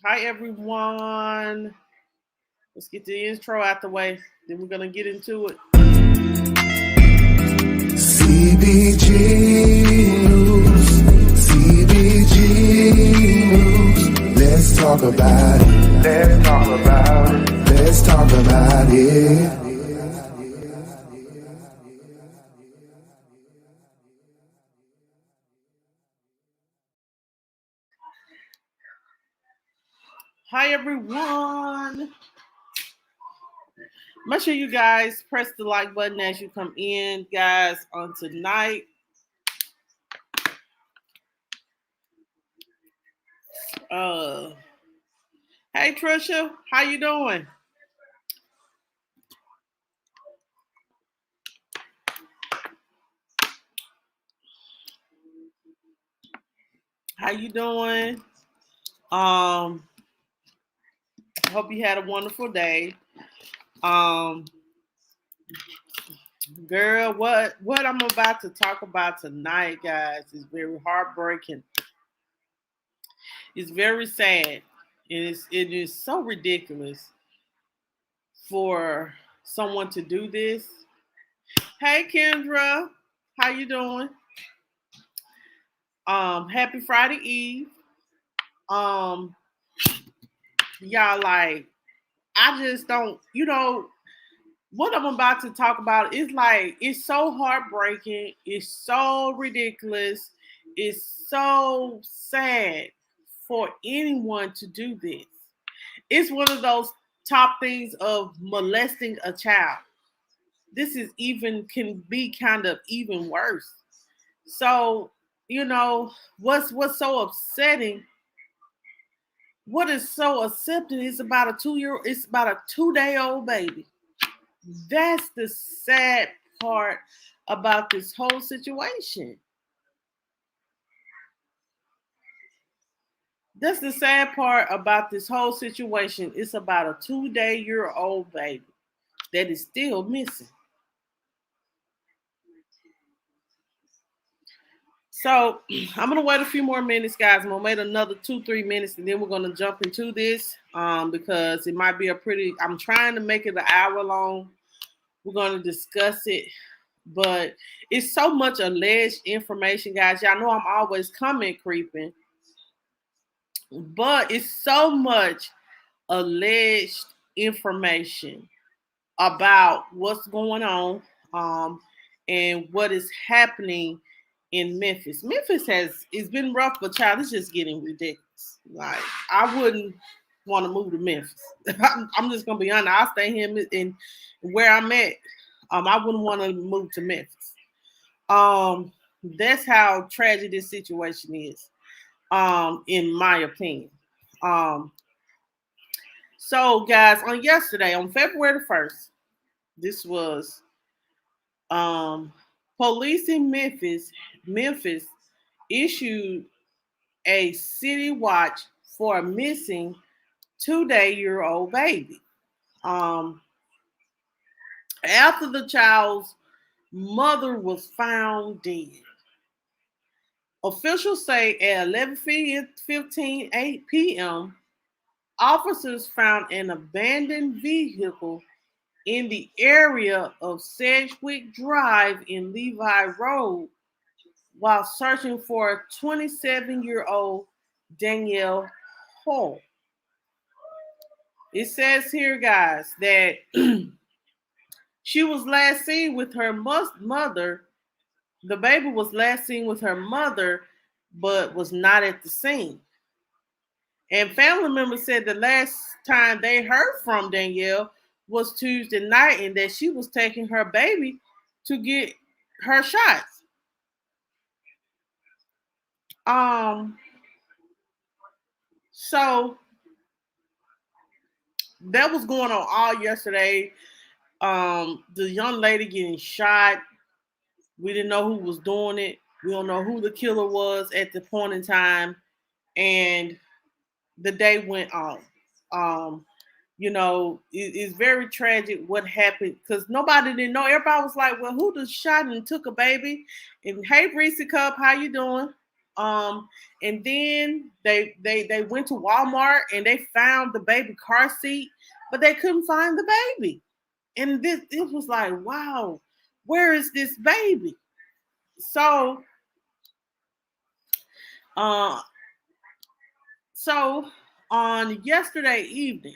Hi, everyone. Let's get the intro out the way. Then we're going to get into it. CBG News, CBG News. Let's talk about it. Let's talk about it. Let's talk about it. Hi, everyone. Make sure you guys press the like button as you come in, guys, on tonight. Hey, Trisha, how you doing? How you doing? Hope you had a wonderful day. Girl, what I'm about to talk about tonight, guys, is very heartbreaking. It's very sad. It is so ridiculous for someone to do this. Hey, Kendra, how you doing? Happy Friday Eve. Um, y'all, like, I just don't, what I'm about to talk about is like, it's so heartbreaking. It's so ridiculous. It's so sad for anyone to do this. It's one of those top things of molesting a child. This is even can be kind of even worse. So, what's so upsetting, what is so upsetting is about it's about a 2-day old baby. That's the sad part about this whole situation. That's the sad part about this whole situation. It's about a 2-day-old baby that is still missing. So I'm gonna wait a few more minutes, guys. I'm gonna wait another 2-3 minutes, and then we're gonna jump into this because it might be a pretty. I'm trying to make it an hour long. We're gonna discuss it, but it's so much alleged information, guys. Y'all know I'm always comment creeping, but it's so much alleged information about what's going on and what is happening in Memphis. Memphis it's been rough, but child, it's just getting ridiculous. Like, I wouldn't want to move to Memphis. I'm just gonna be honest. I'll stay here in where I'm at. I wouldn't want to move to Memphis. That's how tragic this situation is. In my opinion. So, guys, on yesterday, on February the 1st, this was police in Memphis issued a city watch for a missing 2-day-old baby. After the child's mother was found dead. Officials say at 11:15 p.m., officers found an abandoned vehicle in the area of Sedgwick Drive in Levi Road while searching for 27-year-old Danielle Hall. It says here, guys, that she was last seen with her mother. The baby was last seen with her mother, but was not at the scene. And family members said the last time they heard from Danielle was Tuesday night and that she was taking her baby to get her shots. So that was going on all yesterday. The young lady getting shot. We didn't know who was doing it. We don't know who the killer was at the point in time. And the day went on. It's very tragic what happened because nobody didn't know. Everybody was like, well, who just shot and took a baby? And hey, Reese Cup, how you doing? And then they went to Walmart and they found the baby car seat, but they couldn't find the baby. And this it was like, wow, where is this baby? So uh so on yesterday evening,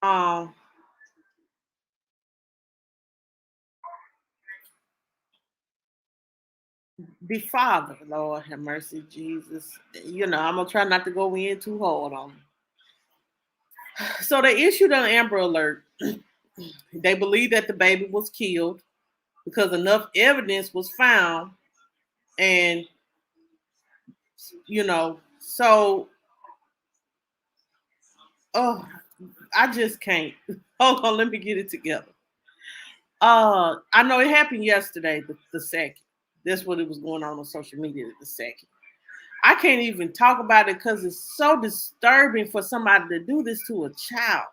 um the father, Lord have mercy, Jesus. I'm gonna try not to go in too hard on him. So they issued an Amber Alert. They believe that the baby was killed because enough evidence was found, and so oh, I just can't. Hold on, let me get it together. I know it happened yesterday, the second. That's what it was going on social media the second. I can't even talk about it because it's so disturbing for somebody to do this to a child.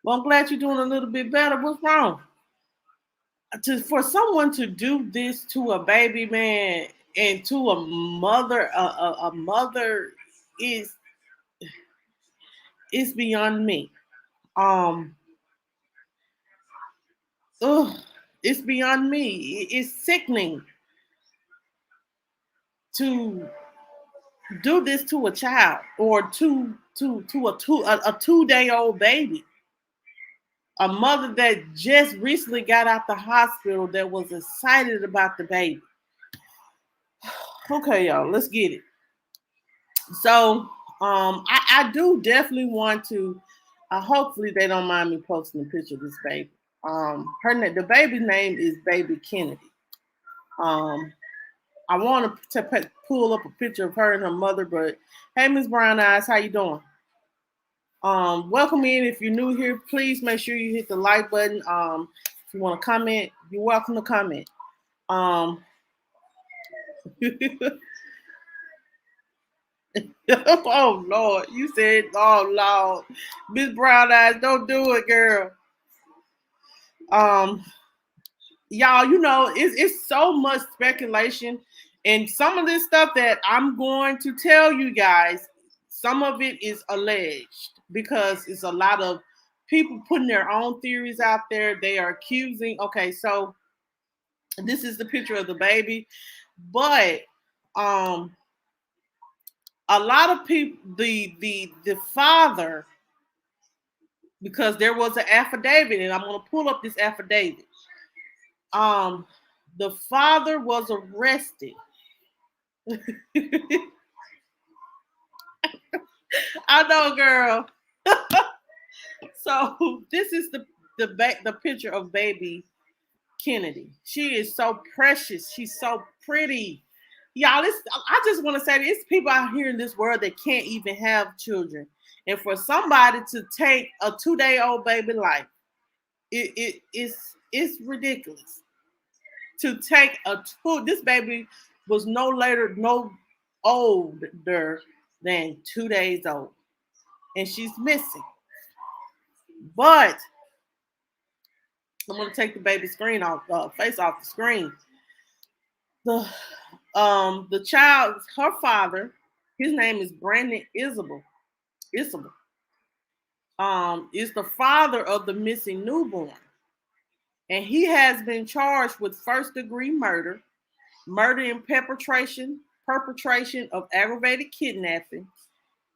Well, I'm glad you're doing a little bit better. What's wrong? For someone to do this to a baby, man, and to a mother, a mother is beyond me. Um, ugh, it's beyond me. It's sickening to do this to a child or to a 2 day old baby. A mother that just recently got out the hospital that was excited about the baby. Okay, y'all, let's get it. So, I do definitely want to. Hopefully, they don't mind me posting a picture of this baby. The baby's name is Baby Kennedy. Um, I want to pull up a picture of her and her mother, but hey, Miss Brown Eyes, how you doing? Welcome in. If you're new here, please make sure you hit the like button. If you want to comment, you're welcome to comment. Um, oh Lord, you said, oh Lord, Miss Brown Eyes, don't do it, girl. Um, y'all, it's so much speculation, and some of this stuff that I'm going to tell you guys, some of it is alleged because it's a lot of people putting their own theories out there. They are accusing. Okay, so this is the picture of the baby, but um, a lot of people, the father, because there was an affidavit, and I'm going to pull up this affidavit. Um, the father was arrested. I know, girl. So this is the picture of baby Kennedy. She is so precious. She's so pretty. Y'all, I just want to say there's people out here in this world that can't even have children. And for somebody to take a 2 day old baby life, it's ridiculous. To take this baby was no older than 2 days old. And she's missing. But I'm gonna take the baby screen off, face off the screen. The child, her father, his name is Brandon Isabel. Isabel. Is the father of the missing newborn, and he has been charged with first-degree murder, murder and perpetration of aggravated kidnapping,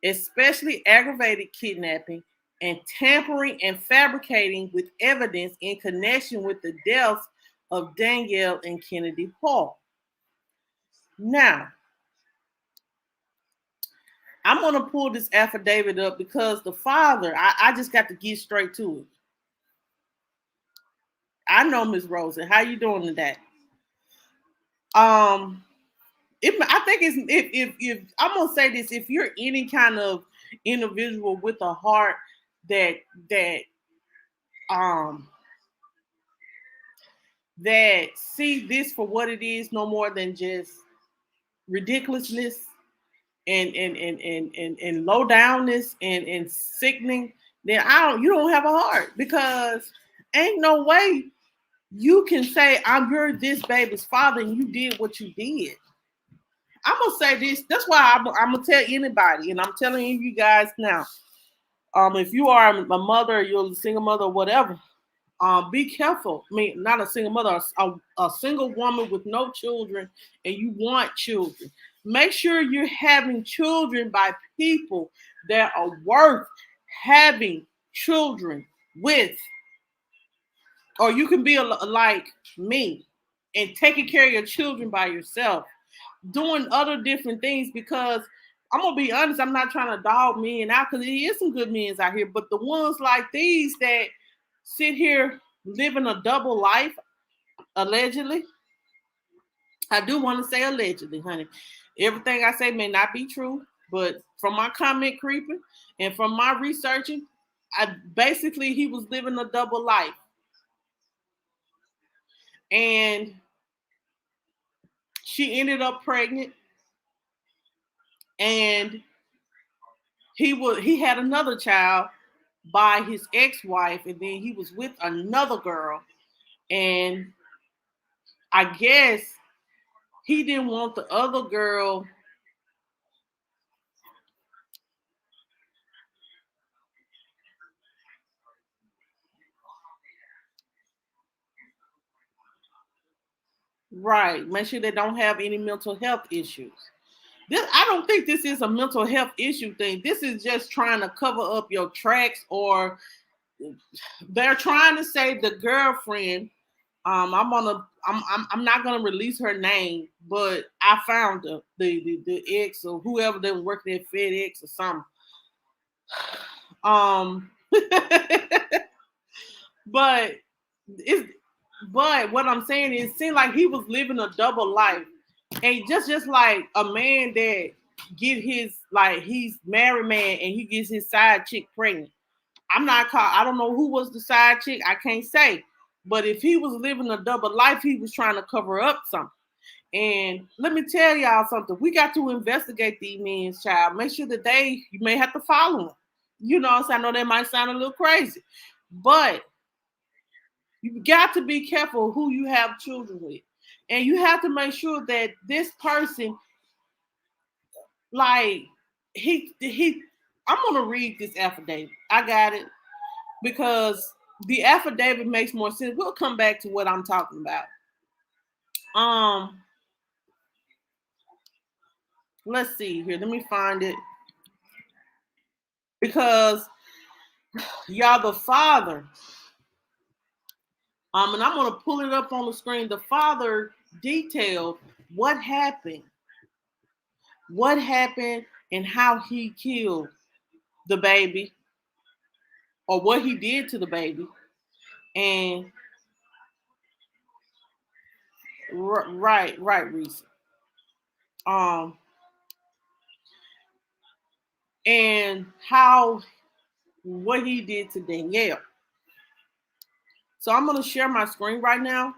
especially aggravated kidnapping, and tampering and fabricating with evidence in connection with the deaths of Danielle and Kennedy Paul. Now, I'm going to pull this affidavit up because the father, I just got to get straight to it. I know, Miss Rosen. How you doing today? I think it's if I'm gonna say this, if you're any kind of individual with a heart that that um that see this for what it is, no more than just ridiculousness and low downness and sickening, then you don't have a heart, because ain't no way you can say, you're this baby's father and you did what you did. I'm going to say this. That's why I'm going to tell anybody, and I'm telling you guys now. If you are a mother, you're a single mother, or whatever, be careful. I mean, not a single mother, a single woman with no children, and you want children. Make sure you're having children by people that are worth having children with. Or you can be like me and taking care of your children by yourself, doing other different things, because I'm gonna be honest, I'm not trying to dog men out, because there is some good men out here, but the ones like these that sit here living a double life, allegedly. I do want to say allegedly, honey. Everything I say may not be true, but from my comment creeping and from my researching, he was living a double life. And she ended up pregnant, and he had another child by his ex-wife, and then he was with another girl, and I guess he didn't want the other girl right. Make sure they don't have any mental health issues. I don't think this is a mental health issue thing. This is just trying to cover up your tracks, or they're trying to say the girlfriend. I'm not gonna release her name, but I found the ex or whoever that was working at FedEx or something. But it's but what I'm saying is, it seemed like he was living a double life, and just like a man that get his, like, he's married man and he gets his side chick pregnant. I don't know who was the side chick. I can't say. But if he was living a double life, he was trying to cover up something. And let me tell y'all something. We got to investigate these men's, child. Make sure that you may have to follow them. You know, so I know that might sound a little crazy, but you got to be careful who you have children with. And you have to make sure that this person, like, I'm gonna read this affidavit. I got it, because the affidavit makes more sense. We'll come back to what I'm talking about. Let's see here. Let me find it. Because y'all, the father, and I'm gonna pull it up on the screen. The father detailed what happened, and how he killed the baby, or what he did to the baby, and right, Reese. Um, and what he did to Danielle. So I'm gonna share my screen right now.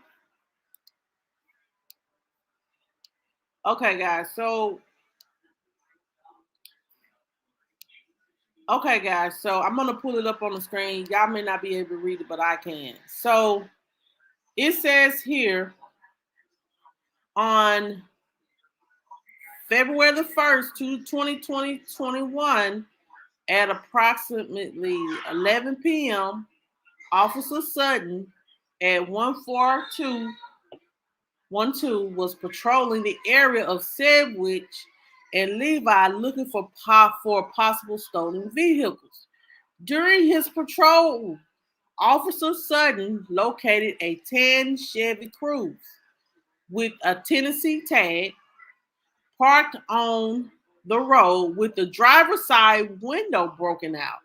Okay, guys. So I'm gonna pull it up on the screen. Y'all may not be able to read it, but I can. So it says here, on February the 1st, 2021, at approximately 11 p.m., Officer Sutton at 14212 was patrolling the area of Sedgwick and Levi, looking for possible stolen vehicles. During his patrol, Officer Sutton located a tan Chevy Cruze with a Tennessee tag parked on the road with the driver's side window broken out.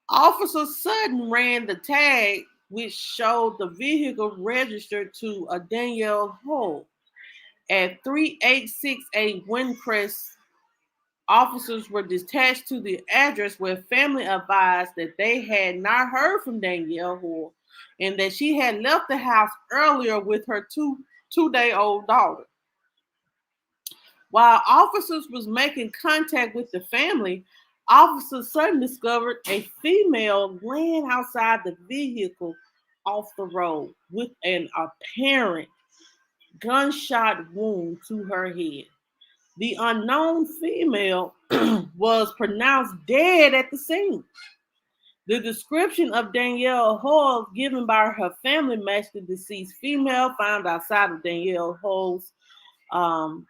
Officer Sutton ran the tag, which showed the vehicle registered to a Danielle Hull at 3868 Windcrest. Officers were dispatched to the address, where family advised that they had not heard from Danielle Hull and that she had left the house earlier with her two-day-old daughter. While officers was making contact with the family, Officer Sutton discovered a female laying outside the vehicle off the road with an apparent gunshot wound to her head. The unknown female was pronounced dead at the scene. The description of Danielle Hall given by her family matched the deceased female found outside of Danielle Hall's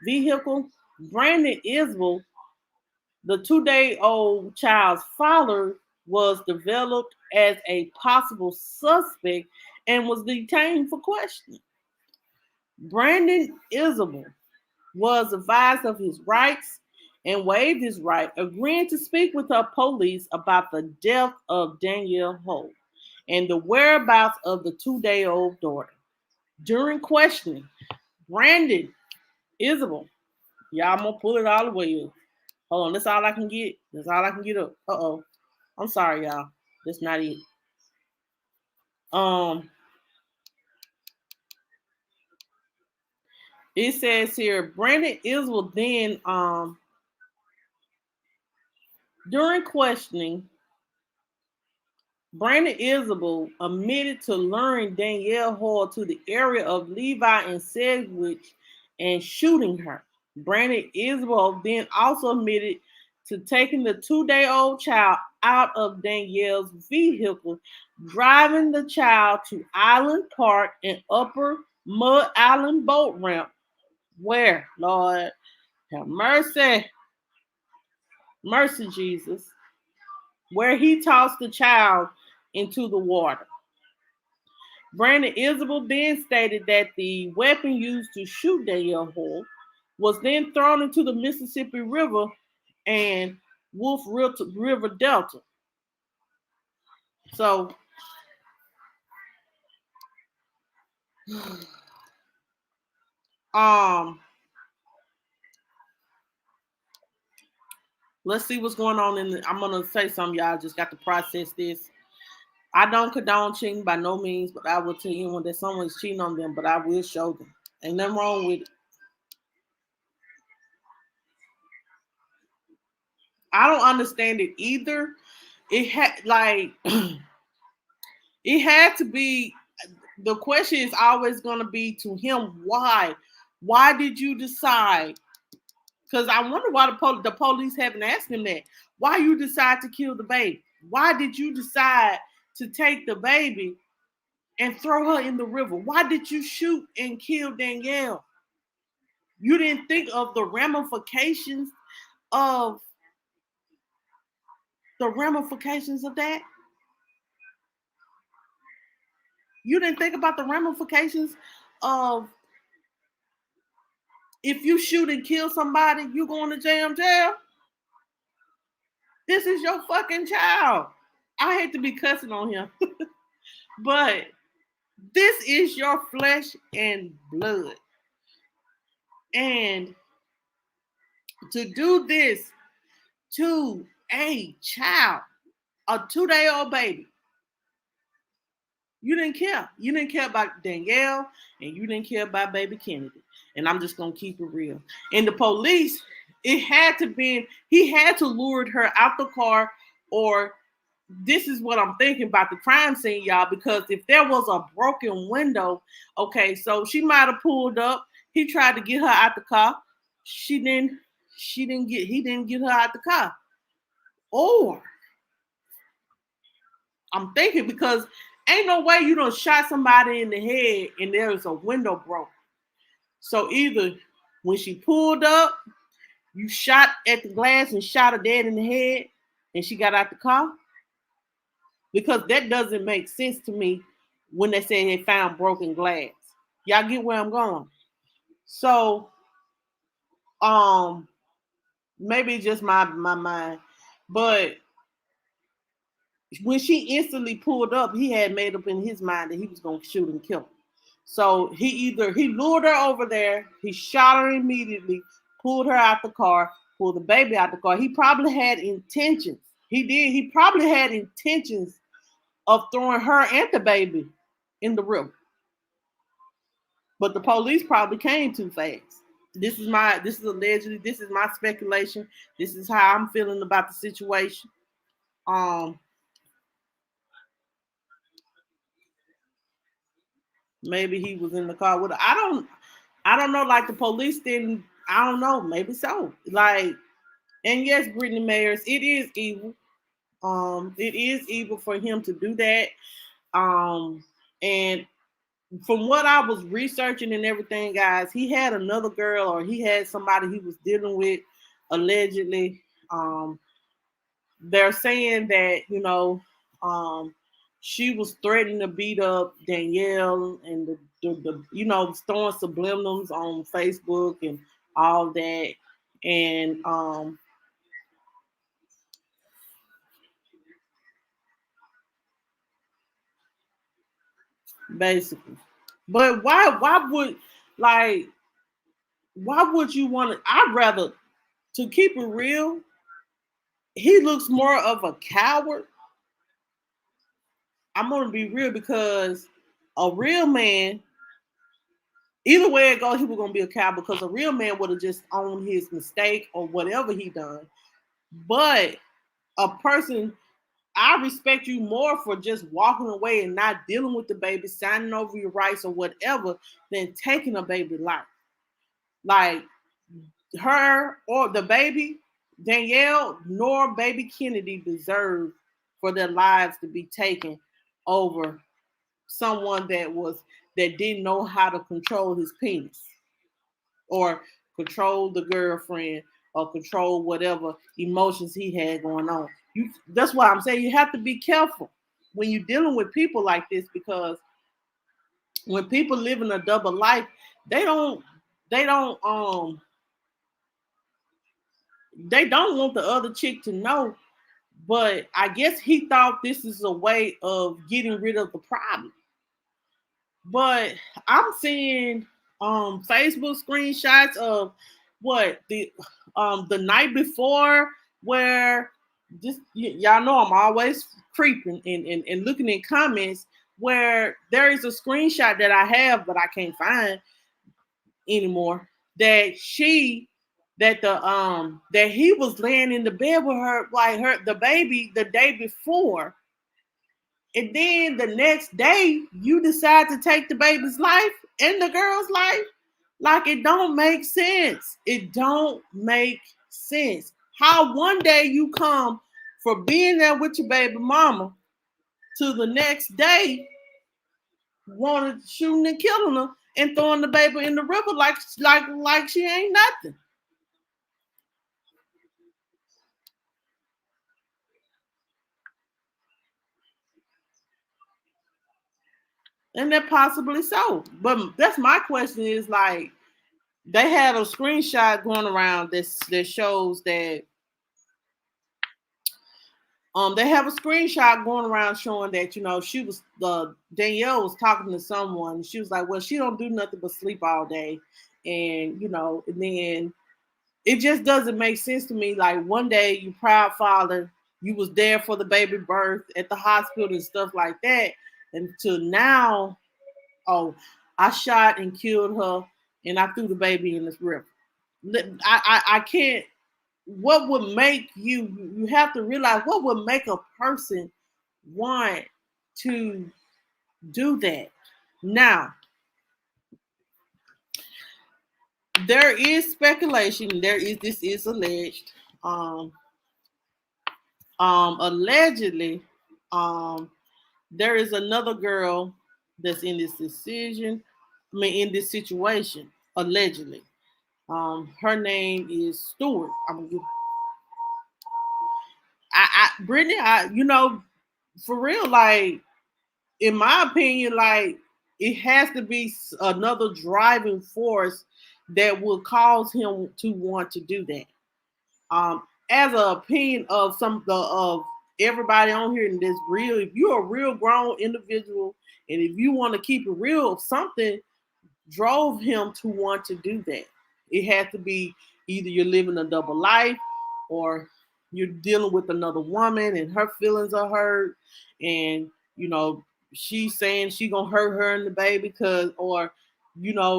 vehicle. Brandon Isbell, the 2 day old child's father, was developed as a possible suspect and was detained for questioning. Brandon Isbell was advised of his rights and waived his right, agreeing to speak with the police about the death of Danielle Holt and the whereabouts of the 2 day old daughter. During questioning, Brandon Isabel, y'all, I'm gonna pull it all the way up. Hold on, that's all I can get. That's all I can get up. Uh-oh. I'm sorry, y'all. That's not it. Um, it says here, Brandon Isbell then during questioning, Brandon Isabel admitted to luring Danielle Hall to the area of Levi and Sedgwick and shooting her. Brandon Isabel then also admitted to taking the 2 day old child out of Danielle's vehicle, driving the child to Island Park and Upper Mud Island boat ramp, where, Lord, have mercy, mercy, Jesus, where he tossed the child into the water. Brandon Isabel then stated that the weapon used to shoot Danielle Hall was then thrown into the Mississippi River and Wolf River Delta. So, um, let's see what's going on I'm gonna say something, y'all. Just got to process this. I don't condone cheating by no means, but I will tell anyone that someone's cheating on them, but I will show them. Ain't nothing wrong with it. I don't understand it either. It had like it had to be, the question is always going to be to him, why did you decide, because I wonder why the police haven't asked him that, why you decide to kill the baby, why did you decide to take the baby and throw her in the river, why did you shoot and kill Danielle? You didn't think of the ramifications of that. You didn't think about the ramifications of, if you shoot and kill somebody, you going to jail. This is your fucking child. I hate to be cussing on him, but this is your flesh and blood. And to do this to a child, a 2 day old baby, you didn't care. You didn't care about Danielle and you didn't care about baby Kennedy. And I'm just going to keep it real. And the police, he had to lure her out the car, or this is what I'm thinking about the crime scene, y'all, because if there was a broken window, okay, so she might have pulled up. He tried to get her out the car. He didn't get her out the car. Or I'm thinking, because ain't no way you done shot somebody in the head and there's a window broken. So either when she pulled up, you shot at the glass and shot her dead in the head and she got out the car. Because that doesn't make sense to me when they say they found broken glass. Y'all get where I'm going? So, maybe it's just my mind. But when she instantly pulled up, he had made up in his mind that he was going to shoot and kill her. So he lured her over there, he shot her immediately, pulled her out the car, pulled the baby out the car. He probably had intentions. He probably had intentions of throwing her and the baby in the river. But the police probably came too fast. This is my speculation. This is how I'm feeling about the situation. Maybe he was in the car with her. I don't know. Like the police didn't. I don't know. Maybe so. Like, and yes, Brittany Mayers, it is evil. It is evil for him to do that. And from what I was researching and everything, guys, he had another girl or he had somebody he was dealing with allegedly. Um, they're saying that, um, she was threatening to beat up Danielle and throwing subliminals on Facebook and all that. And basically, but why would like why would you want to? I'd rather, to keep it real, he looks more of a coward. I'm gonna be real because a real man, either way it goes, he was gonna be a coward because a real man would have just owned his mistake or whatever he done. But a person, I respect you more for just walking away and not dealing with the baby, signing over your rights or whatever, than taking a baby life. Like her or the baby, Danielle nor baby Kennedy deserve for their lives to be taken over someone that didn't know how to control his penis or control the girlfriend or control whatever emotions he had going on. That's why I'm saying you have to be careful when you're dealing with people like this, because when people live in a double life, they don't they don't they don't want the other chick to know. But I guess he thought this is a way of getting rid of the problem. But I'm seeing Facebook screenshots of what the night before, where y'all know I'm always creeping and looking in comments, where there is a screenshot that I have but I can't find anymore, that that he was laying in the bed with her, like her the baby, the day before, and then the next day you decide to take the baby's life and the girl's life. Like, it don't make sense. It don't make sense. How one day you come for being there with your baby mama, to the next day wanted shooting and killing her and throwing the baby in the river like she ain't nothing. And that possibly so. But that's my question is, like, they had a screenshot going around that shows that they have a screenshot going around showing that, she was the Danielle was talking to someone. She was like, well, she don't do nothing but sleep all day. And and then it just doesn't make sense to me. Like, one day you proud father, you was there for the baby birth at the hospital and stuff like that. And to now, oh, I shot and killed her and I threw the baby in this river. I can't. What would make you have to realize what would make a person want to do that. Now, there is speculation, this is alleged. um Allegedly, um there is another girl that's in this decision, in this situation, allegedly. Her name is Stewart. Brittany, for real, like, in my opinion, like, it has to be another driving force that will cause him to want to do that. As an opinion of everybody on here, and this real, if you're a real grown individual, and if you want to keep it real, something drove him to want to do that. It had to be either you're living a double life, or you're dealing with another woman and her feelings are hurt, and she's saying she gonna hurt her and the baby, because, or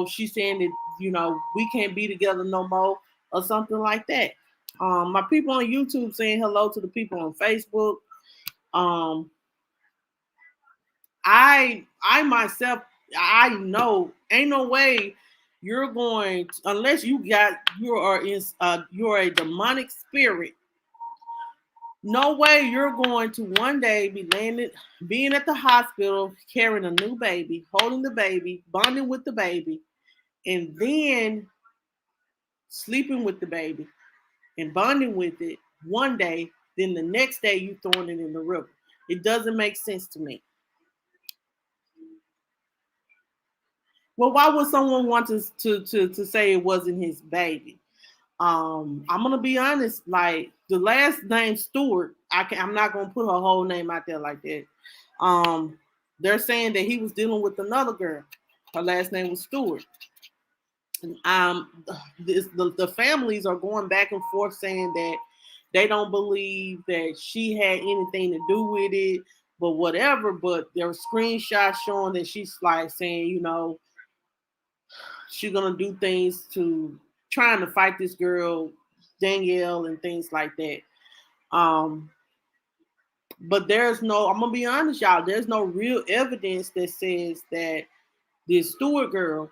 she's saying that we can't be together no more, or something like that. My people on YouTube saying hello to the people on Facebook. Um, I myself I know ain't no way you're going to, unless you're a demonic spirit. No way you're going to one day be landed, being at the hospital, carrying a new baby, holding the baby, bonding with the baby, and then sleeping with the baby and bonding with it one day, then the next day you throwing it in the river. It doesn't make sense to me. Well, why would someone want to say it wasn't his baby? I'm gonna be honest. Like the last name Stewart, I'm not gonna put her whole name out there like that. Um, they're saying that he was dealing with another girl. Her last name was Stewart. The families are going back and forth saying that they don't believe that she had anything to do with it, but whatever. But there were screenshots showing that she's like saying, she's gonna do things to trying to fight this girl, Danielle, and things like that. Um, but there's no, I'm gonna be honest, y'all, there's no real evidence that says that this Stewart girl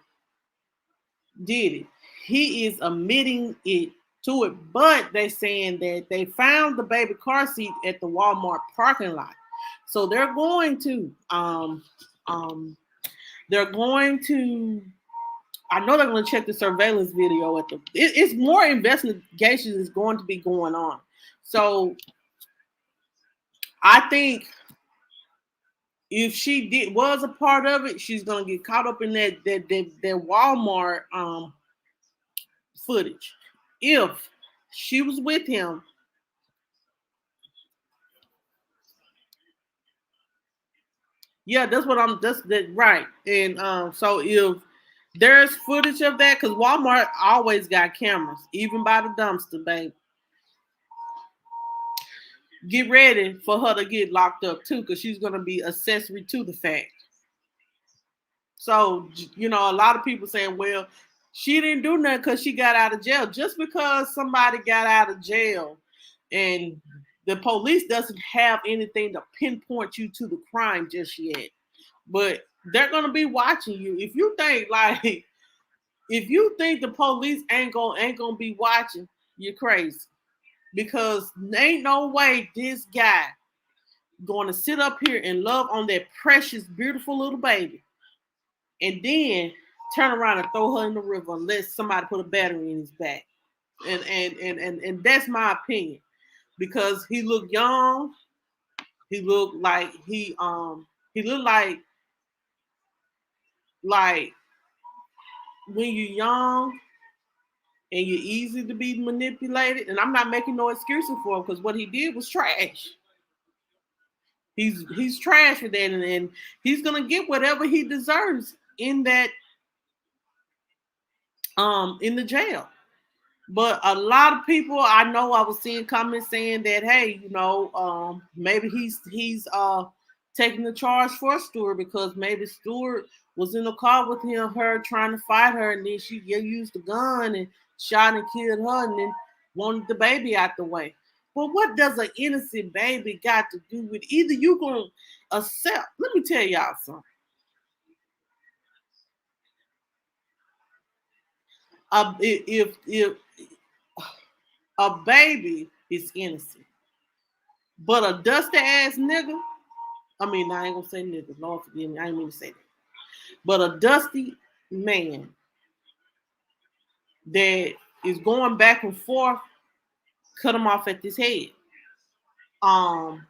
did it. He is admitting it to it, but they saying that they found the baby car seat at the Walmart parking lot. So um they're going to I know they're going to check the surveillance video at it's more investigation is going to be going on. So I think if she was a part of it, she's gonna get caught up in that Walmart footage. If she was with him, yeah, that's what I'm. That's that right. And so if there's footage of that, because Walmart always got cameras, even by the dumpster, babe. Get ready for her to get locked up too, because she's gonna be accessory to the fact. So, a lot of people saying, well, she didn't do nothing because she got out of jail. Just because somebody got out of jail and the police doesn't have anything to pinpoint you to the crime just yet. But they're gonna be watching you. If you think if you think the police ain't gonna be watching, you're crazy. Because ain't no way this guy gonna sit up here and love on that precious, beautiful little baby and then turn around and throw her in the river unless somebody put a battery in his back. And that's my opinion. Because he looked young, he looked like he looked like when you're young and you're easy to be manipulated. And I'm not making no excuses for him because what he did was trash. He's trash for that, and he's gonna get whatever he deserves in the jail. But a lot of people I know I was seeing comments saying that, hey, maybe he's taking the charge for Stewart because maybe Stewart was in the car with her trying to fight her, and then she used the gun and shot and killed her, and then wanted the baby out the way. But what does an innocent baby got to do with either you gonna accept? Let me tell y'all something. If a baby is innocent, but a dusty ass nigga, I mean, I ain't gonna say nigga, Lord forgive me, I ain't mean to say that. But a dusty man that is going back and forth, cut him off at this head. Um,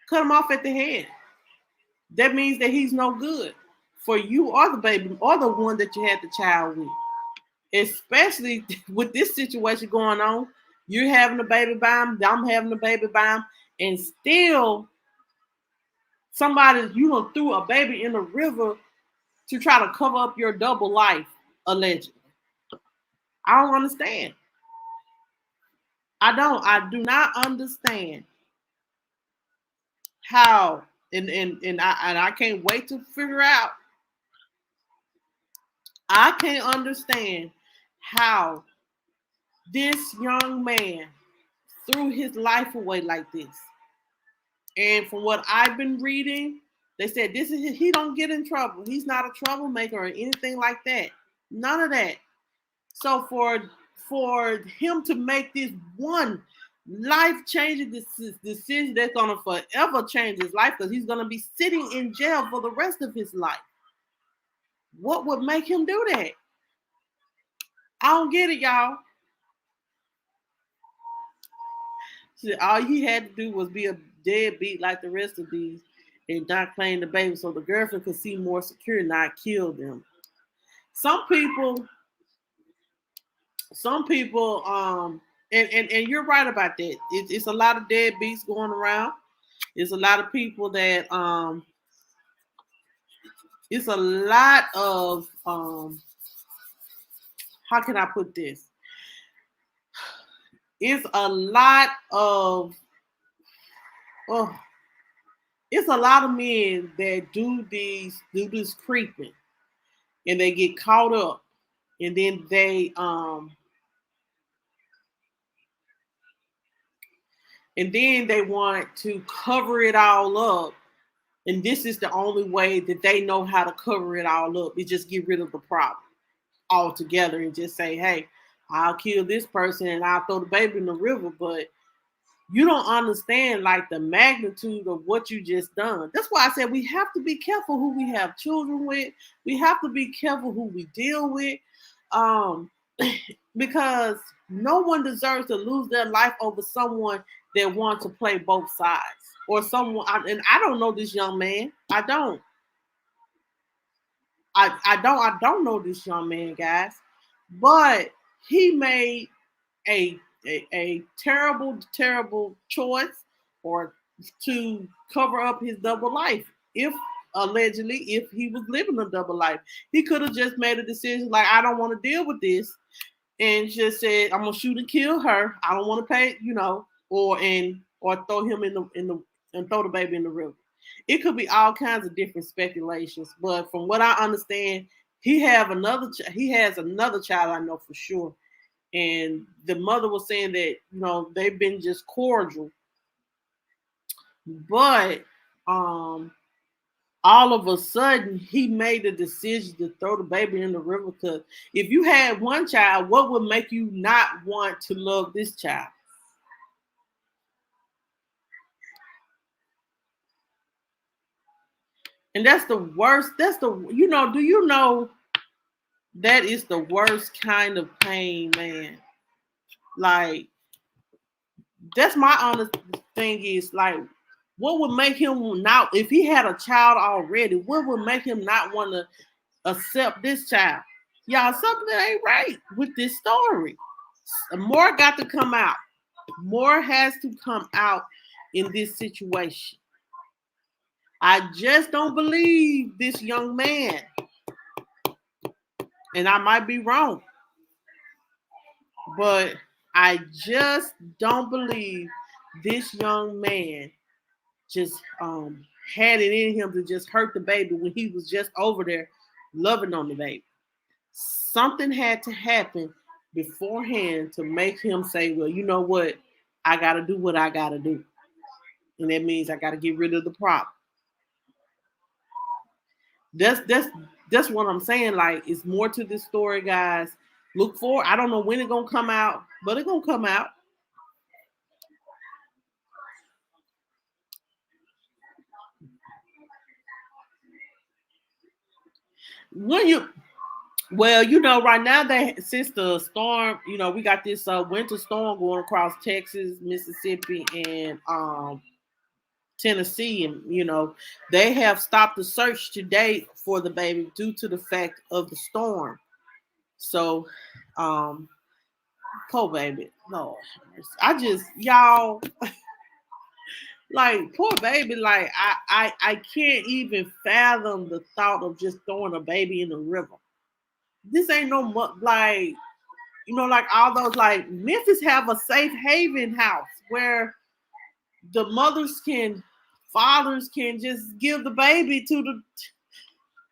Cut him off at the head. That means that he's no good for you or the baby or the one that you had the child with. Especially with this situation going on, you're having a baby by him, I'm having a baby by him, and still somebody threw a baby in the river to try to cover up your double life, allegedly. I don't understand. I do not understand how and I can't wait to figure out. I can't understand how this young man threw his life away like this. And from what I've been reading, They said this is he don't get in trouble. He's not a troublemaker or anything like that. None of that. So for him to make this one life changing decision that's gonna forever change his life, because he's gonna be sitting in jail for the rest of his life. What would make him do that? I don't get it, y'all. So all he had to do was be a deadbeat like the rest of these and not claim the baby so the girlfriend could seem more secure and not kill them. Some people, and you're right about that. It's a lot of deadbeats going around. It's a lot of people that it's a lot of how can I put this? It's a lot of oh, it's a lot of men that do this creeping, and they get caught up, and then they want to cover it all up, and this is the only way that they know how to cover it all up. Is just get rid of the problem altogether and just say, hey, I'll kill this person and I'll throw the baby in the river. But you don't understand like the magnitude of what you just done. That's why I said we have to be careful who we have children with. We have to be careful who we deal with, because no one deserves to lose their life over someone that wants to play both sides, or someone. And I don't know this young man. I don't. I don't know this young man, guys. But he made a terrible, terrible choice, or to cover up his double life. If allegedly, if he was living a double life, he could have just made a decision like, I don't want to deal with this, and just said, I'm gonna shoot and kill her. I don't want to pay, or throw him and throw the baby in the river. It could be all kinds of different speculations, but from what I understand, he has another child, I know for sure. And the mother was saying that they've been just cordial, but all of a sudden he made the decision to throw the baby in the river. Because if you had one child, what would make you not want to love this child? And that's the worst. Do you know that is the worst kind of pain, man? Like, that's my honest thing is like, what would make him not, if he had a child already, what would make him not want to accept this child? Y'all, something ain't right with this story. More got to come out. More has to come out in this situation. I just don't believe this young man. And I might be wrong, but I just don't believe this young man just had it in him to just hurt the baby when he was just over there loving on the baby. Something had to happen beforehand to make him say, well, you know what? I got to do what I got to do. And that means I got to get rid of the problem. That's what I'm saying. Like, it's more to this story, guys. Look for. I don't know when it's gonna come out, but it's gonna come out. Right now since the storm, we got this winter storm going across Texas, Mississippi, and Tennessee, and they have stopped the search today for the baby due to the fact of the storm. So, poor baby. No, I just y'all like poor baby. Like I can't even fathom the thought of just throwing a baby in the river. This ain't no like like all those, like Memphis have a safe haven house where the fathers can just give the baby to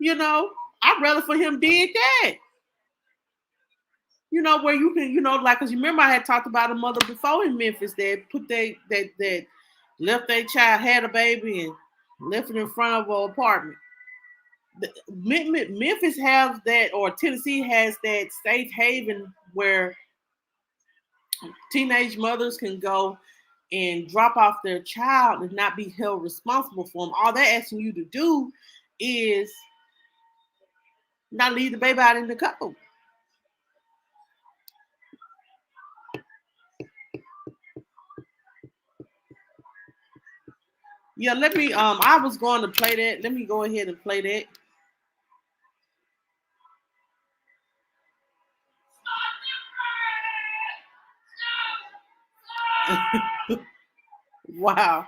I'd rather for him did that. Where you can, like, cause you remember I had talked about a mother before in Memphis that that left their child, had a baby, and left it in front of an apartment. Memphis has that, or Tennessee has that safe haven where teenage mothers can go and drop off their child and not be held responsible for them. All they're asking you to do is not leave the baby out in the cold. Yeah, let me I was going to play that. Let me go ahead and play that. Wow.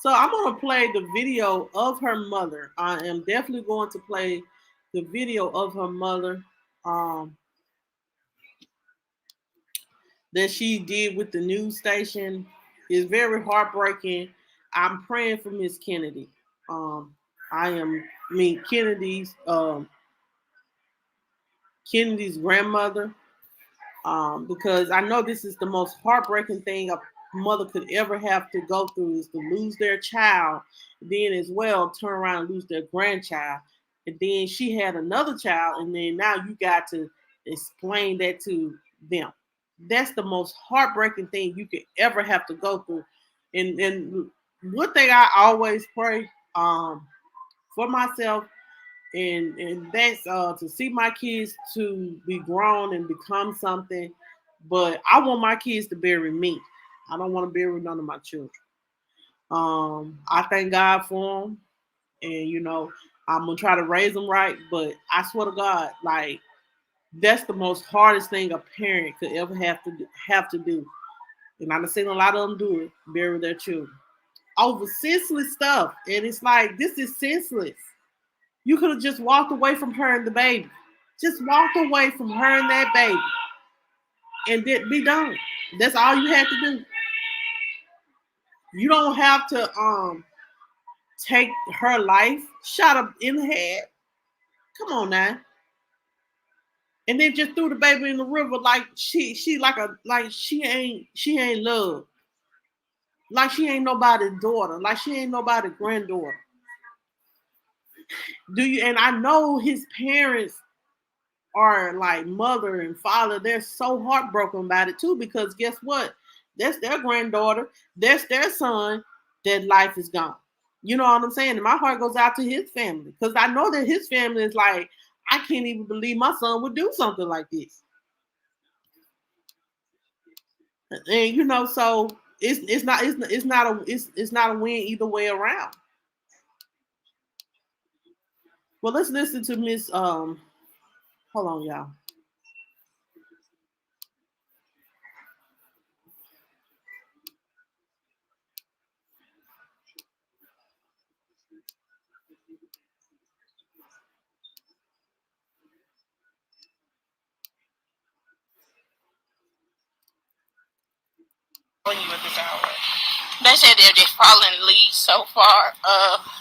So I'm gonna play the video of her mother. I am definitely going to play the video of her mother um, that she did with the news station. Is very heartbreaking. I'm praying for Miss Kennedy. Um, I mean Kennedy's grandmother, because I know this is the most heartbreaking thing a mother could ever have to go through is to lose their child, then as well turn around and lose their grandchild, and then she had another child, and then now you got to explain that to them. That's the most heartbreaking thing you could ever have to go through. And one thing I always pray for myself, and that's to see my kids to be grown and become something. But I want my kids to bury me. I don't want to bury none of my children. I thank God for them, and I'm gonna try to raise them right. But I swear to God, like that's the most hardest thing a parent could ever have to do. And I've seen a lot of them do it, bury their children over senseless stuff. And it's like this is senseless. You could have just walked away from her and the baby. Just walked away from her and that baby and did be done. That's all you had to do. You don't have to take her life, shot her in the head. Come on now. And then just threw the baby in the river like she like she ain't loved. Like she ain't nobody's daughter. Like she ain't nobody's granddaughter. Do you and I know his parents are like mother and father, they're so heartbroken about it too because guess what? That's their granddaughter, that's their son, that life is gone. You know what I'm saying? And my heart goes out to his family because I know that his family is like, I can't even believe my son would do something like this. And so it's not a win either way around. Well, let's listen to Miss hold on, y'all. They said they're just following leads so far.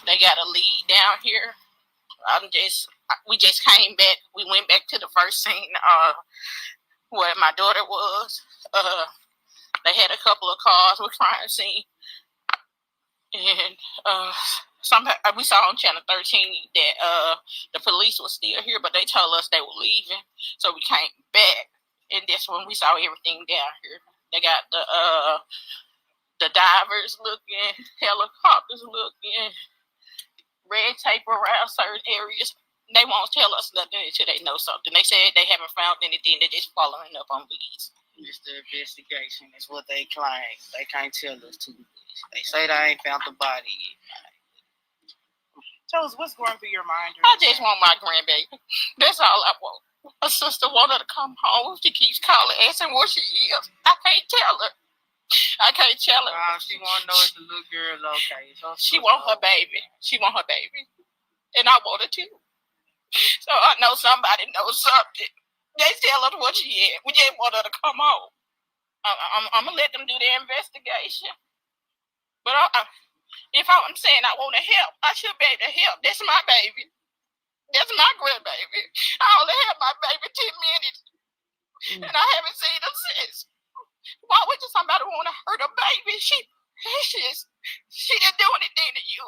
They got a lead down here. We just came back. We went back to the first scene, where my daughter was. They had a couple of cars with crime scene, and we saw on Channel 13 that the police was still here, but they told us they were leaving, so we came back, and that's when we saw everything down here. They got the divers looking, helicopters looking, red tape around certain areas. They won't tell us nothing until they know something. They said they haven't found anything. They're just following up on leads. It's the investigation. It's what they claim. They can't tell us too much. They say they ain't found the body yet. Tell us what's going through your mind. I just want my grandbaby. That's all I want. Her sister wanted her to come home. She keeps calling, asking where she is. I can't tell her. I can't tell her. She want to know if the little girl okay. She want her baby. She want her baby. And I want her too. So I know somebody knows something. They tell her what she is. We just want her to come home. I'm going to let them do their investigation. But if I'm saying I want to help, I should be able to help. That's my baby. That's my grandbaby. I only had my baby 10 minutes. And I haven't seen her since. Why would somebody want to hurt a baby? She didn't do anything to you.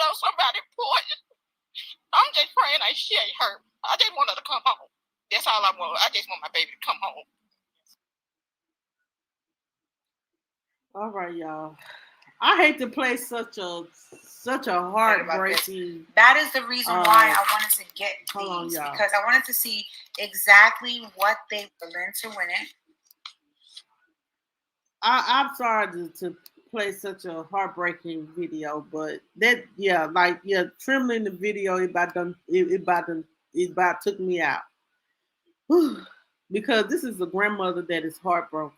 know somebody important. I'm just praying that she ain't hurt. I just want her to come home. That's all I want. I just want my baby to come home. All right, y'all. I hate to play such a heartbreaking. That is the reason why I wanted to get these, because I wanted to see exactly what they were into in it. I'm sorry to play such a heartbreaking video, but that trembling the video it about took me out. Because this is a grandmother that is heartbroken.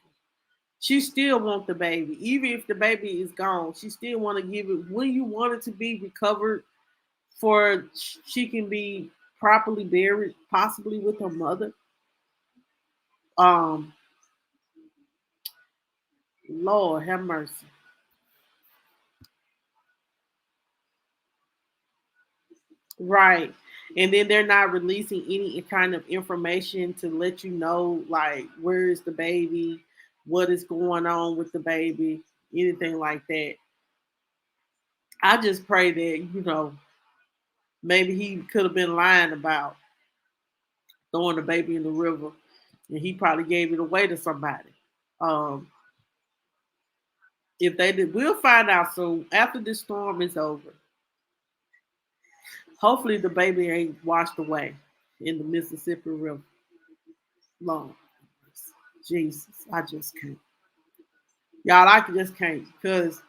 She still wants the baby, even if the baby is gone. She still want to give it when you want it to be recovered, for she can be properly buried, possibly with her mother. Um, Lord have mercy. Right. And then they're not releasing any kind of information to let you know, like, where is the baby, what is going on with the baby, anything like that. I just pray that, maybe he could have been lying about throwing the baby in the river and he probably gave it away to somebody. Um, if they did, we'll find out soon after this storm is over. Hopefully, the baby ain't washed away in the Mississippi River. Lord, Jesus, I just can't. Y'all, I just can't because,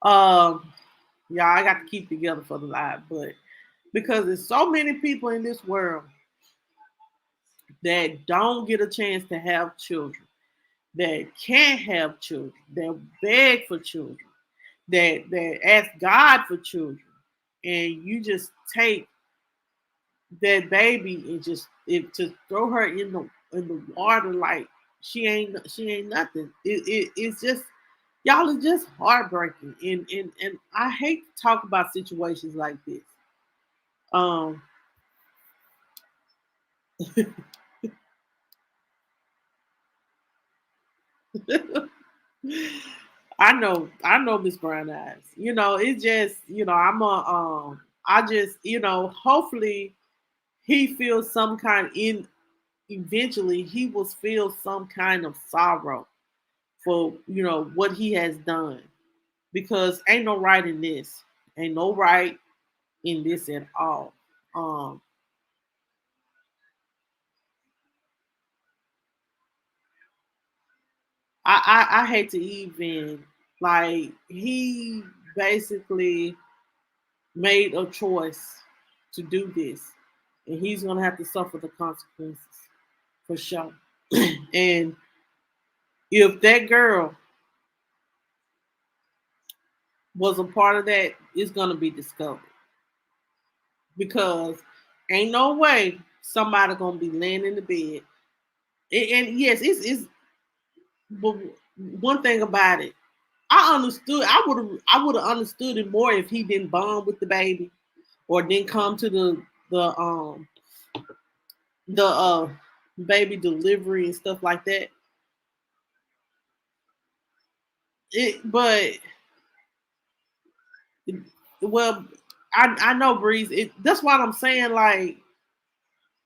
um, y'all, I got to keep together for the live, but because there's so many people in this world that don't get a chance to have children, that can't have children, that beg for children, that ask God for children, and you just take that baby and to throw her in the water like she ain't nothing. It's just y'all is just heartbreaking, and I hate to talk about situations like this. Um, I know Miss Brown Eyes. It's just I'm a I just hopefully he feels some kind in eventually he will feel some kind of sorrow for what he has done, because ain't no right in this, ain't no right in this at all. um I hate to even, like, he basically made a choice to do this, and he's gonna have to suffer the consequences for sure. And if that girl was a part of that, it's gonna be discovered, because ain't no way somebody gonna be laying in the bed. And yes, it's but one thing about it, I understood. I would have understood it more if he didn't bond with the baby or didn't come to the baby delivery and stuff like that. But well, I know Breeze. That's what I'm saying. Like,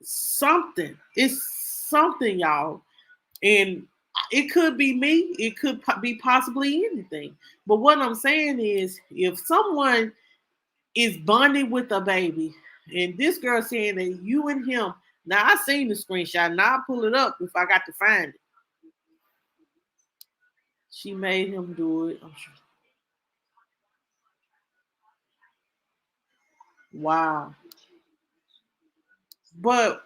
something. It's something, y'all. And it could be me. It could be possibly anything. But what I'm saying is, if someone is bonding with a baby, and this girl saying that you and him. Now I seen the screenshot. Now I pull it up if I got to find it. She made him do it. I'm sure. Wow. But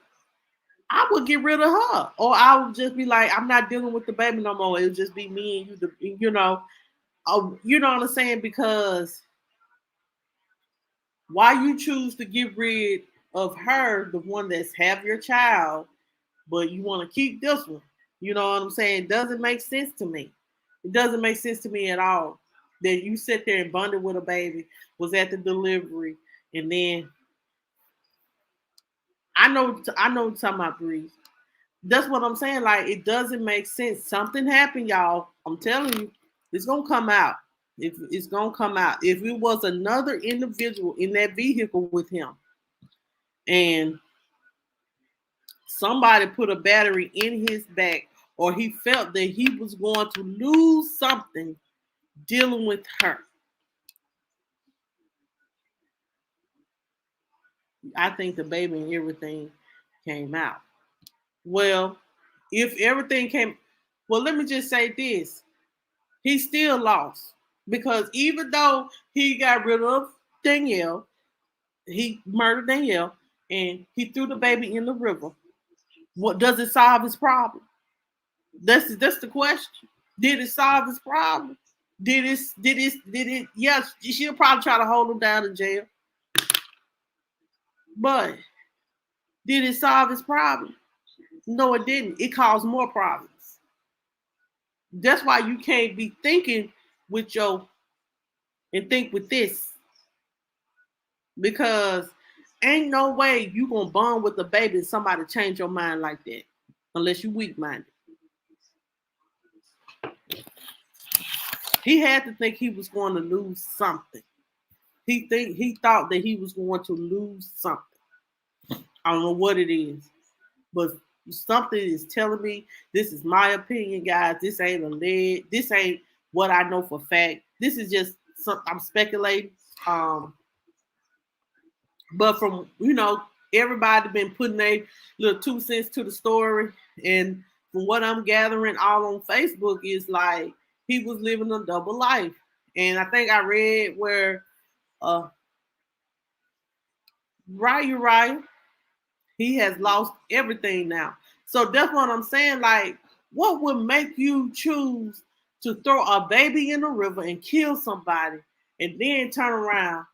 I would get rid of her, or I would just be like, I'm not dealing with the baby no more. It'll just be me and you. You know what I'm saying? Because why you choose to get rid of her, the one that's have your child, but you want to keep this one? You know what I'm saying? It doesn't make sense to me. It doesn't make sense to me at all that you sit there and bonded with a baby, was at the delivery, and then I know what talking about, Breeze. That's what I'm saying. Like, it doesn't make sense. Something happened, y'all. I'm telling you, it's gonna come out. If it's gonna come out. If it was another individual in that vehicle with him, and somebody put a battery in his back, or he felt that he was going to lose something dealing with her, I think the baby and everything came out. Well, if everything came, well, let me just say this: he still lost because even though he got rid of Danielle, he murdered Danielle, and he threw the baby in the river. What does it solve his problem? That's the question. Did it solve his problem? Did it? Yes, she'll probably try to hold him down in jail, but did it solve his problem? No, it didn't. It caused more problems. That's why you can't be thinking with your and think with this because ain't no way you gonna bond with the baby and somebody change your mind like that unless you weak minded. He had to think he was going to lose something. He thought that he was going to lose something. I don't know what it is, but something is telling me this is my opinion, guys. This ain't a lead. This ain't what I know for fact. This is just something I'm speculating. But from everybody been putting their little 2 cents to the story, and from what I'm gathering all on Facebook is like he was living a double life. And I think I read where Raya, he has lost everything now. So that's what I'm saying. Like, what would make you choose to throw a baby in the river and kill somebody and then turn around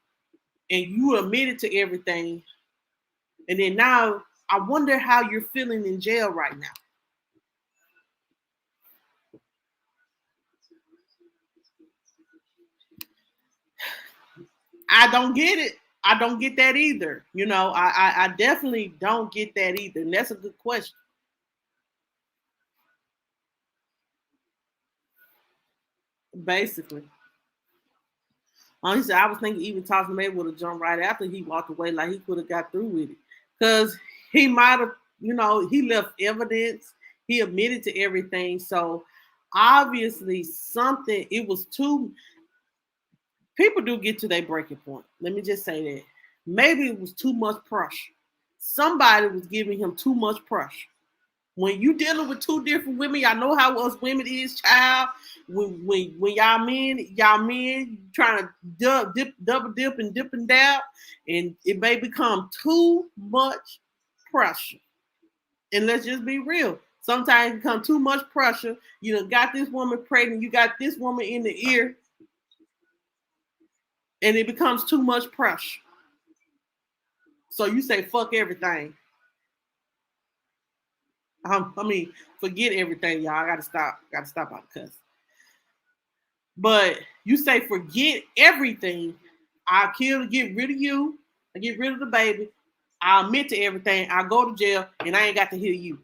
and you admitted to everything? And then now I wonder how you're feeling in jail right now. I don't get it. I don't get that either. I definitely don't get that either. And that's a good question. Basically. He said, I was thinking even Thompson May would have jumped right after he walked away, like he could have got through with it. Because he might have, he left evidence. He admitted to everything. So obviously something, it was too, people do get to their breaking point. Let me just say that. Maybe it was too much pressure. Somebody was giving him too much pressure. When you dealing with two different women, y'all know how us women is, child. When y'all men trying to double dip and dip and dab, and it may become too much pressure. And let's just be real. Sometimes it become too much pressure. You got this woman pregnant, you got this woman in the ear, and it becomes too much pressure. So you say fuck everything. Forget everything, y'all. I gotta stop. Gotta stop out the cuss. But you say forget everything. I'll kill to get rid of you. I get rid of the baby. I admit to everything. I go to jail and I ain't got to hear you.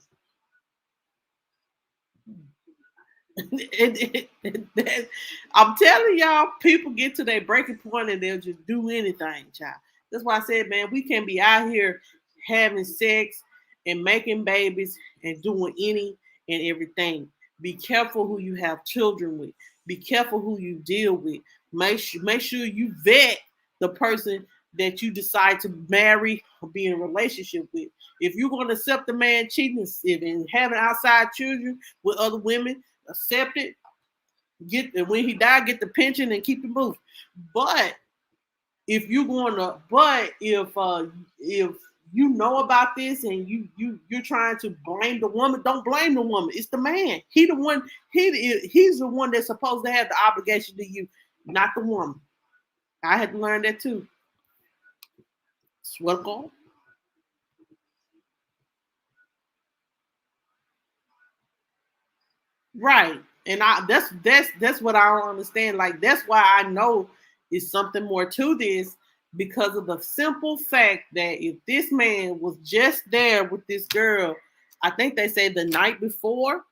I'm telling y'all, people get to their breaking point and they'll just do anything, child. That's why I said, man, we can't be out here having sex and making babies and doing any and everything. Be careful who you have children with. Be careful who you deal with. Make sure you vet the person that you decide to marry or be in a relationship with. If you're going to accept a man cheating and having outside children with other women, accept it. When he died, get the pension and keep it moving. But if you know about this and you're trying to blame the woman, don't blame the woman. It's the man. He's the one that's supposed to have the obligation to you, not the woman. I had to learn that too. Swear to God. Right. And that's what I don't understand. Like, that's why I know it's something more to this, because of the simple fact that if this man was just there with this girl, I think they say the night before,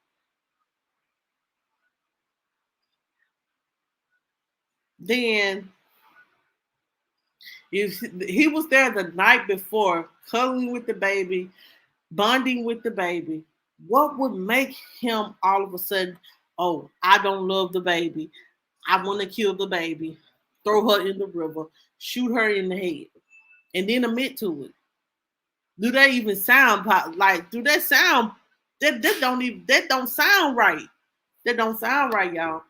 then if he was there the night before, cuddling with the baby, bonding with the baby, what would make him all of a sudden, oh, I don't love the baby. I want to kill the baby, throw her in the river, shoot her in the head, and then admit to it? Do that even sound like? Do that sound that don't sound right? That don't sound right, y'all.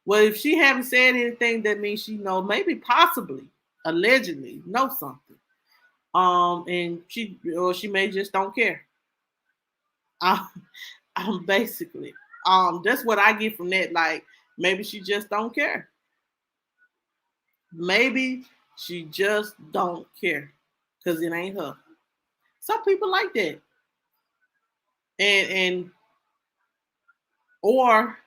Well, if she haven't said anything, that means she know, maybe, possibly, allegedly know something. And she may just don't care. Um, basically, that's what I get from that. Like, maybe she just don't care. Maybe she just don't care because it ain't her. Some people like that, and or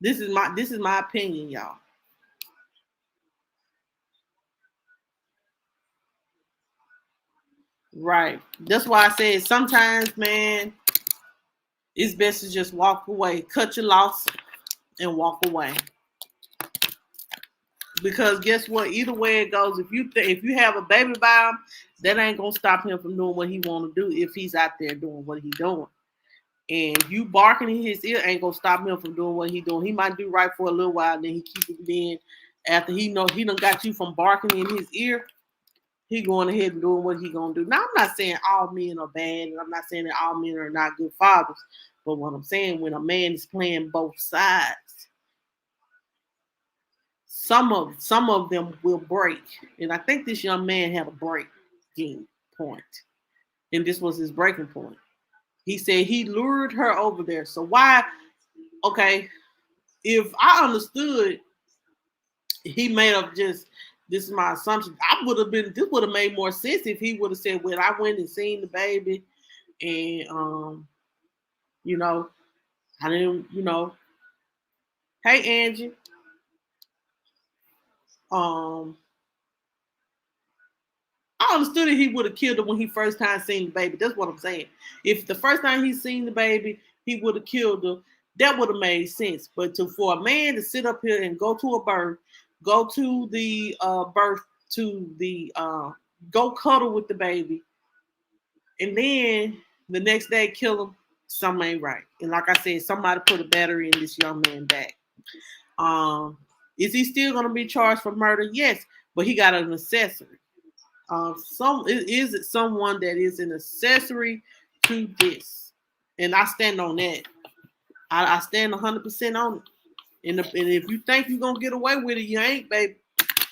this is my opinion, y'all. Right. That's why I said sometimes, man, it's best to just walk away, cut your loss, and walk away. Because guess what? Either way it goes, if you have a baby by him, that ain't gonna stop him from doing what he want to do if he's out there doing what he doing. And you barking in his ear ain't gonna stop him from doing what he doing. He might do right for a little while, then he keep it. Then after he know he done got you from barking in his ear, he going ahead and doing what he gonna do. Now I'm not saying all men are bad, and I'm not saying that all men are not good fathers. But what I'm saying, when a man is playing both sides, some of them will break. And I think this young man had a breaking point, and this was his breaking point. He said he lured her over there. So why? Okay, if I understood, he made up just. This is my assumption. This would have made more sense if he would have said, "Well, I went and seen the baby, and you know, I didn't, hey Angie, um, I understood that he would have killed her when he first time seen the baby. That's what I'm saying. If the first time he seen the baby, he would have killed her. That would have made sense. But for a man to sit up here and go to a birth, go to the birth, to the go cuddle with the baby, and then the next day kill him, something ain't right. And like I said, somebody put a battery in this young man back. Is he still going to be charged for murder? Yes, but he got an accessory. Is it someone that is an accessory to this? And I stand on that. I stand 100% on it. And if you think you're gonna get away with it, you ain't, baby.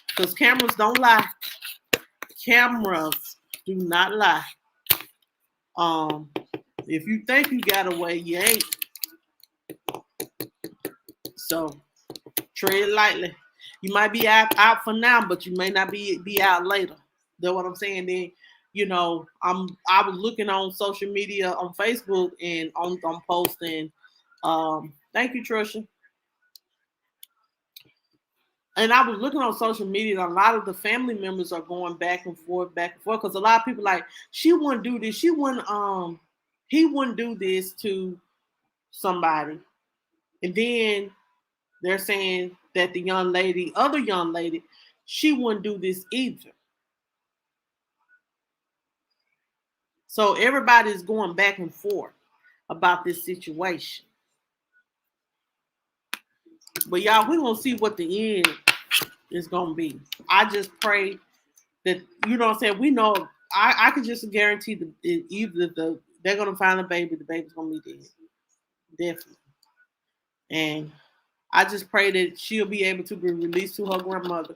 Because cameras don't lie. Cameras do not lie. If you think you got away, you ain't. So tread lightly. You might be out for now, but you may not be out later. That's what I'm saying. Then, I was looking on social media, on Facebook, and I'm posting. Thank you, Trisha. And I was looking on social media, and a lot of the family members are going back and forth, because a lot of people like, she wouldn't do this. He wouldn't do this to somebody. And then they're saying that the other young lady, she wouldn't do this either. So everybody's going back and forth about this situation. But y'all, we're going to see what the end is going to be. I just pray that, what I'm saying, we know, I can just guarantee that either they're going to find the baby's going to be dead. Definitely. And I just pray that she'll be able to be released to her grandmother,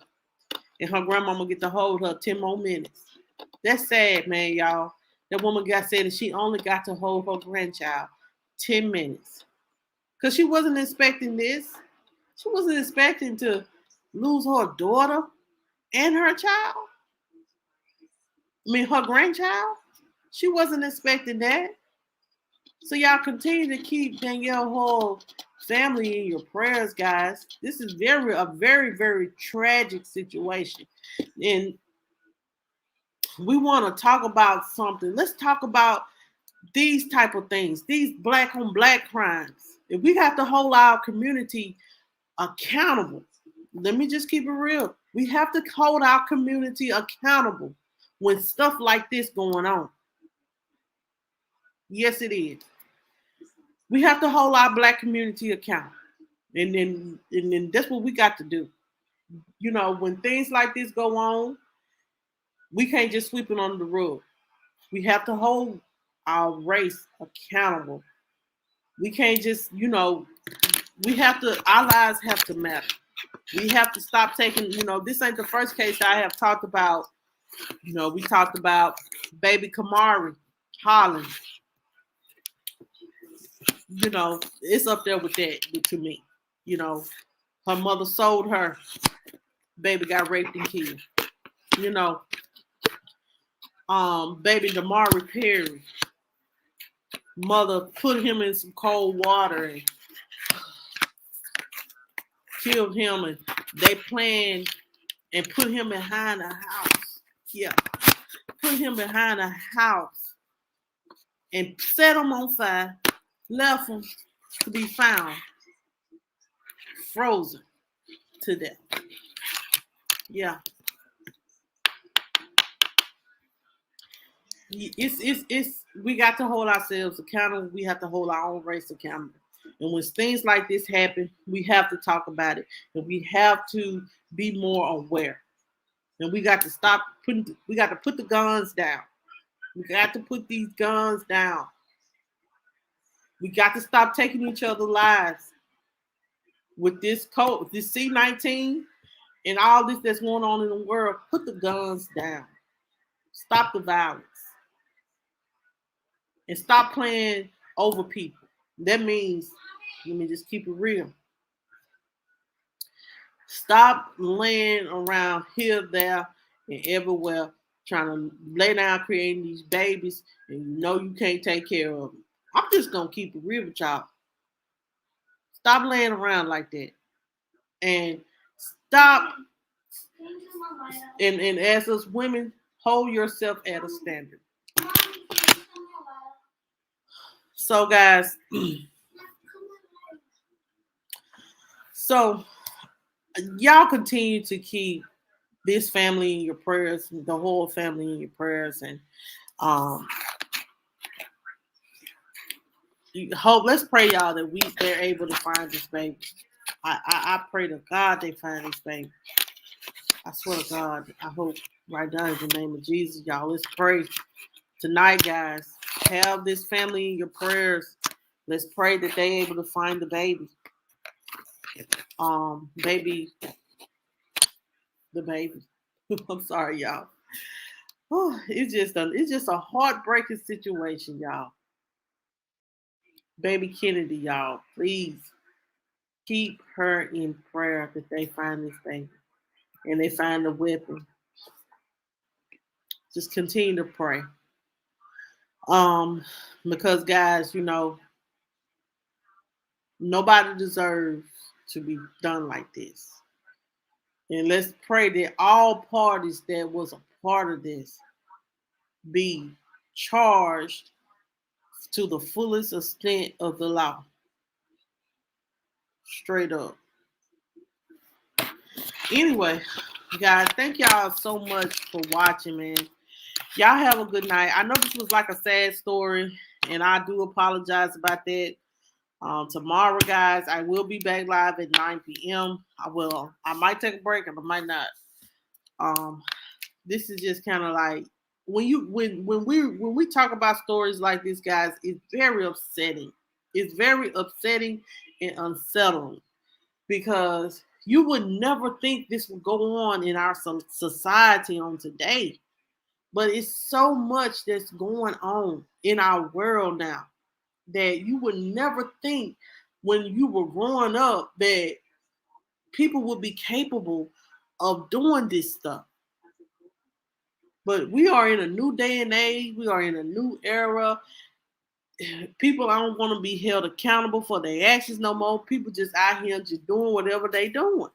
and her grandmama get to hold her 10 more minutes. That's sad, man, y'all. That woman said that she only got to hold her grandchild 10 minutes. Because she wasn't expecting this. She wasn't expecting to lose her daughter and her child. Her grandchild. She wasn't expecting that. So y'all continue to keep Danielle Hall's family in your prayers, guys. This is a very, very tragic situation. And we want to talk about something. Let's talk about these type of things, these black on black crimes. If we have to hold our community accountable. Let me just keep it real. We have to hold our community accountable when stuff like this going on. Yes, it is. We have to hold our Black community accountable. And then that's what we got to do. You know, when things like this go on, we can't just sweep it under the rug. We have to hold our race accountable. We can't just, we have to, our lives have to matter. We have to stop taking, this ain't the first case I have talked about. We talked about baby Kamari Holland. It's up there with that to me. Her mother sold her. Baby got raped and killed. Baby Damari Perry. Mother put him in some cold water and killed him, and they planned and put him behind a house. Yeah. Put him behind a house and set him on fire, left him to be found frozen to death. Yeah. It's we got to hold ourselves accountable. We have to hold our own race accountable. And when things like this happen, we have to talk about it. And we have to be more aware. And we got to we got to put the guns down. We got to put these guns down. We got to stop taking each other's lives with this code, this C-19 and all this that's going on in the world. Put the guns down. Stop the violence. And stop playing over people. That means, let me just keep it real. Stop laying around here, there, and everywhere trying to lay down creating these babies and you can't take care of them. I'm just going to keep it real with y'all. Stop laying around like that. And stop, and as us women, hold yourself at a standard. So, guys, so y'all continue to keep this family in your prayers, the whole family in your prayers, and let's pray, y'all, that they're able to find this baby. I pray to God they find this baby. I swear to God, I hope right now in the name of Jesus, y'all. Let's pray tonight, guys. Have this family in your prayers. Let's pray that they're able to find the baby. The baby. I'm sorry, y'all. Oh, it's just a heartbreaking situation, y'all. Baby Kennedy, y'all, please keep her in prayer that they find this baby and they find the weapon. Just continue to pray. Because guys, nobody deserves to be done like this. And let's pray that all parties that was a part of this be charged to the fullest extent of the law. Straight up. Anyway, guys, thank y'all so much for watching, man. Y'all have a good night. I know this was like a sad story, and I do apologize about that. Tomorrow, guys, I will be back live at 9 p.m. I might take a break and I might not. This is just kind of like when we talk about stories like this, guys, it's very upsetting. It's very upsetting and unsettling because you would never think this would go on in our society on today. But it's so much that's going on in our world now that you would never think when you were growing up that people would be capable of doing this stuff. But we are in a new day and age. We are in a new era. People don't want to be held accountable for their actions no more. People just out here just doing whatever they doing.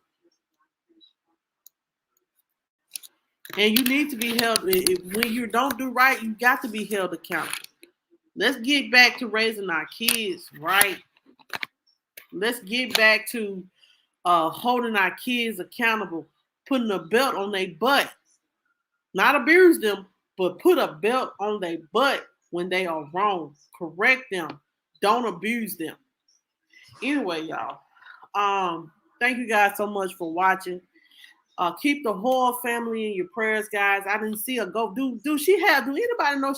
And you need to be held. When you don't do right, you got to be held accountable. Let's get back to raising our kids right. Let's get back to holding our kids accountable, putting a belt on their butt, not abuse them, but put a belt on their butt when they are wrong. Correct them. Don't abuse them. Anyway, y'all. Thank you guys so much for watching. Keep the whole family in your prayers, guys. I didn't see a go. Do anybody know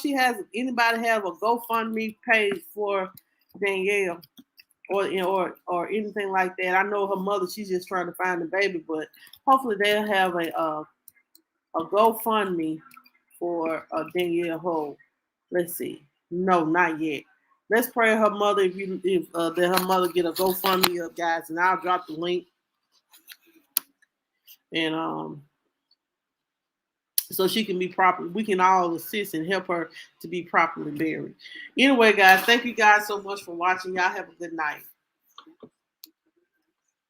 anybody have a GoFundMe page for Danielle or anything like that? I know her mother, she's just trying to find the baby, but hopefully they'll have a GoFundMe for Danielle Ho. Let's see. No, not yet. Let's pray her mother if that her mother get a GoFundMe up, guys, and I'll drop the link. And so she can be properly, we can all assist and help her to be properly buried. Anyway, guys, thank you guys so much for watching. Y'all have a good night.